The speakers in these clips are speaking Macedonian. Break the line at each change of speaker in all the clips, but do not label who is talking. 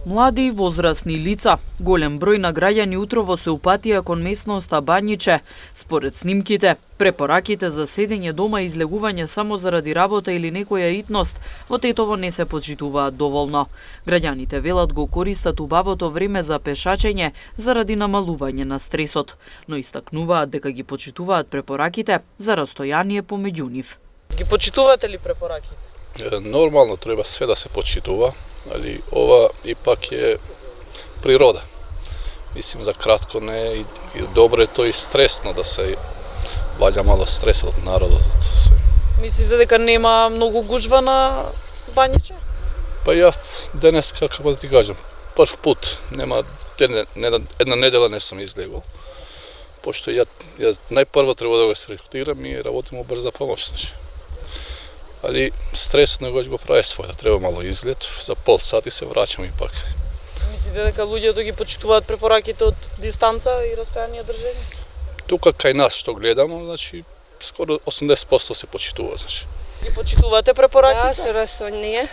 Млади и возрастни лица. Голем број на граѓани утрово се упатија кон местноста Бањиче. Според снимките, препораките за седење дома и излегување само заради работа или некоја итност во Тетово не се почитуваат доволно. Граѓаните велат го користат убавото време за пешачење заради намалување на стресот, но истакнуваат дека ги почитуваат препораките за растојание помеѓу нив.
Ги почитувате ли препораките?
Нормално треба све да се почитува, али ова ипак е природа. Мислим за кратко не и добро е тоа и стресно да се ваѓа мало стрес од народот.
Мислите дека нема многу гужва на Бањиче?
Па ја денеска, како да ти кажам, прв пат, нема една недела не сум излегол. Пошто ја најпрво треба да го рефлектирам и работим у брза помош, значи. Али стресот негојаш го прави својата, треба мало излет, за пол сат и се враќам и пак.
Мислите дека луѓето ги почитуваат препораките од дистанца и растојание држење?
Тука кај нас што гледамо, значи скоро 80% се почитува, значи.
Ги почитувате препораките?
Да, со растојание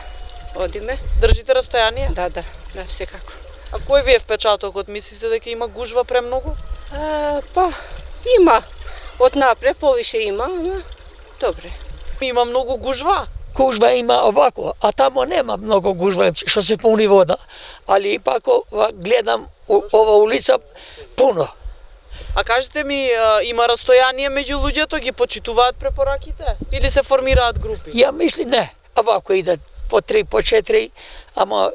одиме.
Држите растојание?
Да, секако.
А кој ви е впечатокот? Мислите дека има гужва премногу?
Па, има. Од напред повише има, ама добре.
Има многу гужва?
Гужва има овако, а тамо нема многу гужва што се пуни вода. Али ипак гледам ова улица пуно.
А кажете ми, има растојание меѓу луѓето, ги почитуваат препораките? Или се формираат групи?
Ја мислам не, овако идат по 3, по 4, ама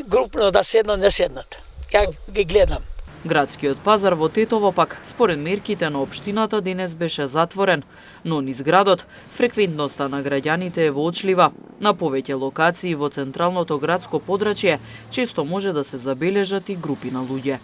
групно да седнат, не седнат. Ја ги гледам.
Градскиот пазар во Тетово пак, според мерките на општината, денес беше затворен, но низ градот фреквентноста на граѓаните е воочлива. На повеќе локации во централното градско подрачје често може да се забележат и групи на луѓе.